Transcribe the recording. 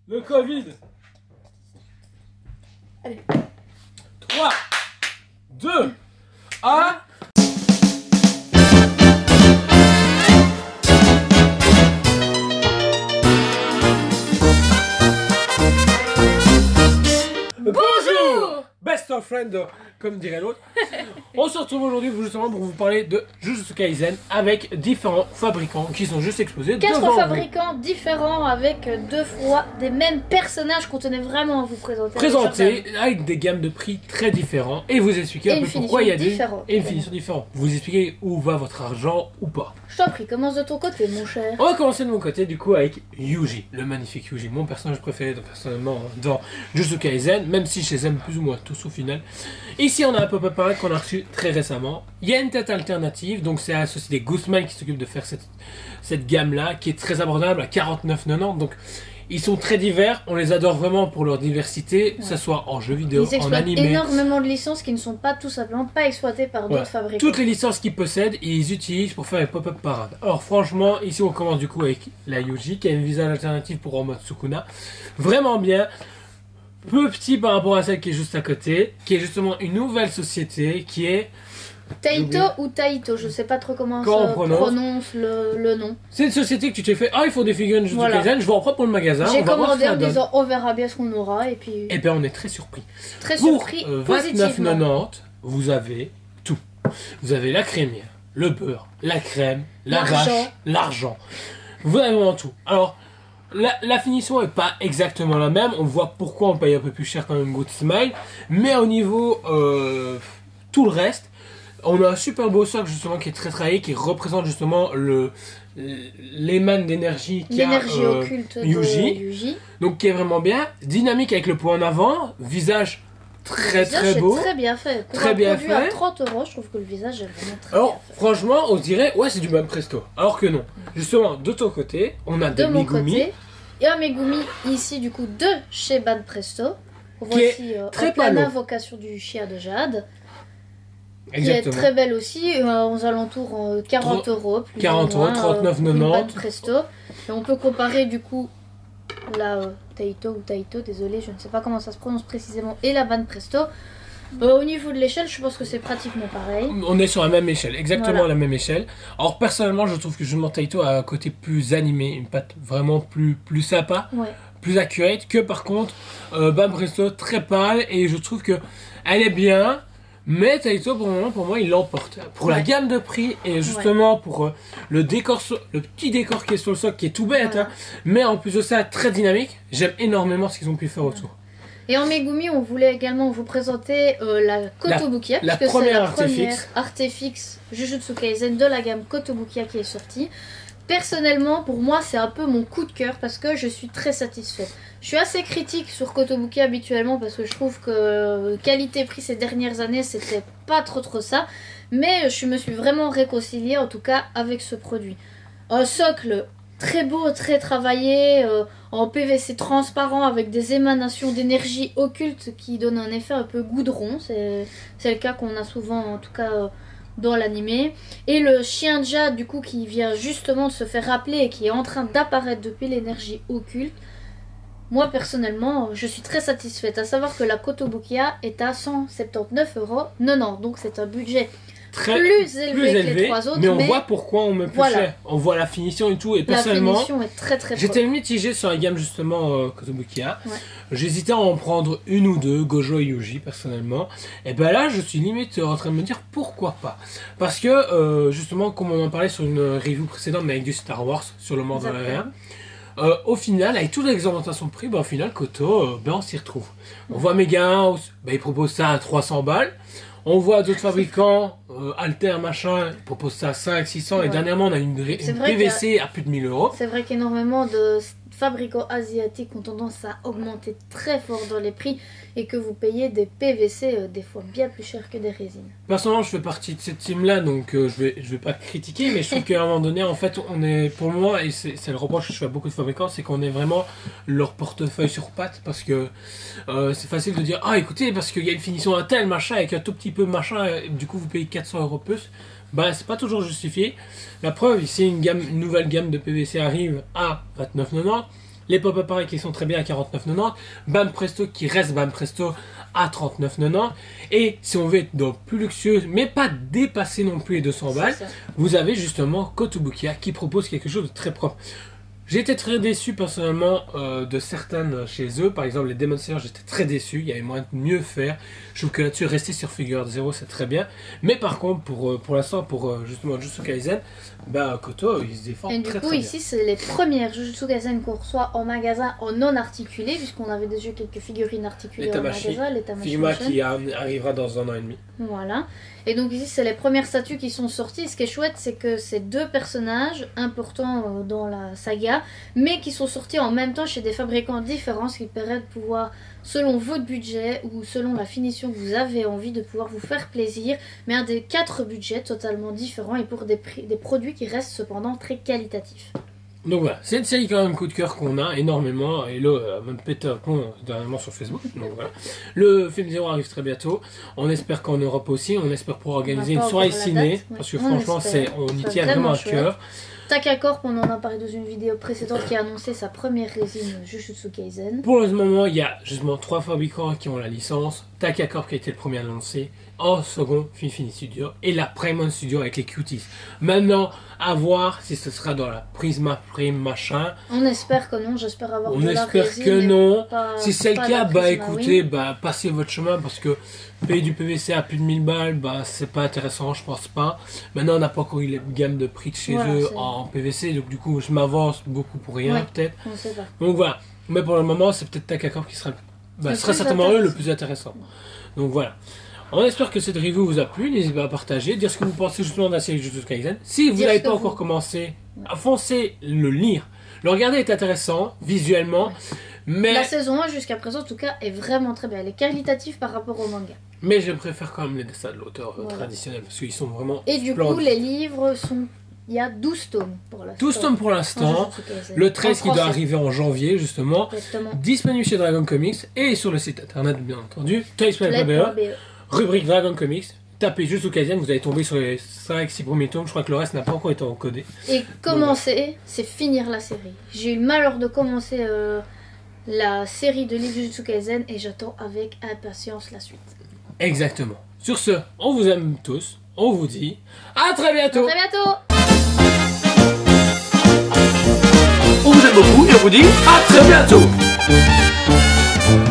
le Covid. Allez. 3, 2, 1. Bonjour Best of friend, comme dirait l'autre. On se retrouve aujourd'hui justement pour vous parler de Jujutsu Kaisen avec différents fabricants qui sont juste exposés 4 devant fabricants différents avec 2 fois des mêmes personnages qu'on tenait vraiment à vous présenter. présentés avec des gammes de prix très différents et vous expliquer un peu pourquoi il y a des et une finition différente. Vous expliquer où va votre argent ou pas. Je t'en prie, commence de ton côté mon cher. On va commencer de mon côté du coup avec Yuji, le magnifique Yuji, mon personnage préféré personnellement dans Jujutsu Kaisen, même si je les aime plus ou moins tous au final. Ici on a un pop-up pareil qu'on a reçu très récemment. Il y a une tête alternative, donc c'est la société Guzman qui s'occupe de faire cette gamme là qui est très abordable à 49,90. Donc ils sont très divers, on les adore vraiment pour leur diversité, que ce soit en jeux vidéo, en animé. Ils exploitent énormément de licences qui ne sont pas tout simplement pas exploitées par d'autres fabricants. Toutes les licences qu'ils possèdent, ils les utilisent pour faire les pop-up parades. Alors franchement, ici on commence du coup avec la Yuji qui a une visage alternative pour en mode Sukuna. Vraiment bien. Peu petit par rapport à celle qui est juste à côté, qui est justement une nouvelle société qui est... Taito ou Taito, je sais pas trop comment on prononce le nom. C'est une société que tu t'es fait, ah il faut des figurines de Jujutsu Kaisen, je vais en prendre pour le magasin. J'ai commandé en disant on verra bien ce qu'on aura et puis... Et bien on est très surpris. Très surpris positivement. 29,90 vous avez tout. Vous avez la crémière, le beurre, la crème, la vache, l'argent. Vous avez vraiment tout. Alors... La finition est pas exactement la même, on voit pourquoi on paye un peu plus cher quand même Good Smile, mais au niveau tout le reste, on a un super beau socle justement qui est très travaillé, qui représente justement l'éman d'énergie qui a occulte Yuji, donc qui est vraiment bien, dynamique avec le point en avant, visage très beau, très bien fait. Pour très bien fait. À 30 €, je trouve que le visage est vraiment très bien fait. Franchement, on dirait ouais c'est du même presto, alors que non. Justement, de ton côté, on a des Megumi. Et un Megumi ici du coup de chez Ban Presto. On voit aussi très pleine invocation du chien de Jade. Exactement. Qui est très belle aussi, aux alentours 40 €. 40 €, 39,90. Ban Presto. Et on peut comparer du coup la Taito, désolé, je ne sais pas comment ça se prononce précisément, et la Ban Presto. Au niveau de l'échelle, je pense que c'est pratiquement pareil. On est sur la même échelle, exactement la même échelle. Alors personnellement, je trouve que justement Taito a un côté plus animé, une patte vraiment plus sympa, plus accurate, que par contre Ban Presto très pâle, et je trouve que elle est bien, mais Taito pour le moment, pour moi, il l'emporte. Pour la gamme de prix et justement pour le décor, le petit décor qui est sur le socle, qui est tout bête, hein, mais en plus de ça très dynamique. J'aime énormément ce qu'ils ont pu faire autour. Et en Megumi, on voulait également vous présenter la Kotobukiya, la puisque c'est la première artefixe Jujutsu Kaisen de la gamme Kotobukiya qui est sortie. Personnellement, pour moi, c'est un peu mon coup de cœur parce que je suis très satisfaite. Je suis assez critique sur Kotobukiya habituellement parce que je trouve que qualité-prix ces dernières années, c'était pas trop ça. Mais je me suis vraiment réconciliée, en tout cas, avec ce produit. Un socle très beau, très travaillé, en PVC transparent avec des émanations d'énergie occulte qui donnent un effet un peu goudron. C'est le cas qu'on a souvent, en tout cas dans l'animé. Et le chien de Jade, du coup, qui vient justement de se faire rappeler et qui est en train d'apparaître depuis l'énergie occulte. Moi, personnellement, je suis très satisfaite. À savoir que la Kotobukiya est à 179,90 €. Donc c'est un budget plus élevé que les 3 autres, mais on voit pourquoi on met plus cher. On voit la finition et tout, et personnellement, la finition est très j'étais mitigé sur la gamme justement Kotobukiya. J'hésitais à en prendre une ou deux, Gojo et Yuji personnellement. Et ben là, je suis limite en train de me dire pourquoi pas. Parce que justement, comme on en parlait sur une review précédente, mais avec du Star Wars sur le Mandalorian. Au final, avec toute l'exaugmentation de prix, au final, Koto, on s'y retrouve. On voit Mega House, il propose ça à 300 balles. On voit d'autres fabricants, Alter, machin, ils proposent ça à 500-600. Et dernièrement, on a une PVC à plus de 1000 €. C'est vrai qu'énormément de fabricants asiatiques ont tendance à augmenter très fort dans les prix et que vous payez des PVC des fois bien plus cher que des résines. Personnellement, je fais partie de cette team-là, donc je vais pas critiquer, mais je trouve qu'à un moment donné, en fait, on est, pour moi, et c'est le reproche que je fais à beaucoup de fabricants, c'est qu'on est vraiment leur portefeuille sur pattes, parce que c'est facile de dire, ah écoutez, parce qu'il y a une finition à tel machin, avec un tout petit peu machin, et du coup vous payez 400 € plus. Bah, c'est pas toujours justifié. La preuve, ici, une nouvelle gamme de PVC arrive à 29,90. Les pop-up pareil qui sont très bien à 49,90. Bam Presto qui reste Bam Presto à 39,90. Et si on veut être dans plus luxueux, mais pas dépasser non plus les 200 balles, vous avez justement Kotobukiya qui propose quelque chose de très propre. J'ai été très déçu personnellement de certaines chez eux. Par exemple, les Demon Slayer, j'étais très déçu. Il y avait moyen de mieux faire. Je trouve que là-dessus, rester sur Figure 0, c'est très bien. Mais par contre, pour l'instant, pour justement Jujutsu Kaisen, bah, Koto, ils se défendent et très du coup, très ici, c'est les premières Jujutsu Kaisen qu'on reçoit en magasin en non articulé, puisqu'on avait déjà quelques figurines articulées en magasin. Les Tamashi Figma qui arrivera dans 1 an et demi. Voilà. Et donc ici, c'est les premières statues qui sont sorties. Ce qui est chouette, c'est que c'est 2 personnages importants dans la saga, mais qui sont sortis en même temps chez des fabricants différents, ce qui permet de pouvoir, selon votre budget ou selon la finition que vous avez envie, de pouvoir vous faire plaisir, mais un des 4 budgets totalement différents et pour des produits qui restent cependant très qualitatifs. Donc voilà, c'est une série quand même coup de cœur qu'on a énormément, et là, même pété un plomb dernièrement sur Facebook, donc voilà. Le film 0 arrive très bientôt, on espère qu'en Europe aussi, on espère pouvoir organiser une soirée ciné, parce que franchement, on y tient vraiment à cœur. Takacorp, on en a parlé dans une vidéo précédente qui a annoncé sa première résine Jujutsu Kaisen. Pour le moment, il y a justement 3 fabricants qui ont la licence. Takacorp qui a été le premier à l'annoncer. En second, Finfini Studio. Et la Paramount Studio avec les Cuties. Maintenant, à voir si ce sera dans la Prisma Frame machin. On espère que non, j'espère avoir on de la espère résine, que non. Si c'est le cas, bah Prisma, écoutez, oui. bah passez votre chemin parce que payer du PVC à plus de 1000 balles, bah c'est pas intéressant, je pense pas. Maintenant, on n'a pas encore eu les gammes de prix de chez eux en PVC, donc du coup, je m'avance beaucoup pour rien, peut-être. On sait pas. Donc voilà. Mais pour le moment, c'est peut-être Takacorp qui sera certainement eux le plus intéressant. Donc voilà. On espère que cette review vous a plu. N'hésitez pas à partager, dire ce que vous pensez justement de la série Jujutsu Kaisen. Si vous n'avez pas encore commencé, foncez le lire. Le regarder est intéressant visuellement, mais la saison 1 jusqu'à présent en tout cas est vraiment très belle. Elle est qualitative par rapport au manga. Mais je préfère quand même les dessins de l'auteur traditionnel parce qu'ils sont vraiment et du coup les livres sont... Il y a 12 tomes pour l'instant. 12 tomes pour l'instant. Le 13 qui doit arriver en janvier, justement. Exactement. Disponible chez Dragon Comics et sur le site internet, bien entendu. Toysplay.be. Rubrique Dragon Comics. Tapez Jujutsu Kaisen, vous allez tomber sur les 5-6 premiers tomes. Je crois que le reste n'a pas encore été encodé. Et commencer, c'est finir la série. J'ai eu le malheur de commencer la série de livres Jujutsu Kaisen et j'attends avec impatience la suite. Exactement. Sur ce, on vous aime tous. On vous dit à très bientôt. À très bientôt. On vous aime beaucoup et on vous dit à très bientôt.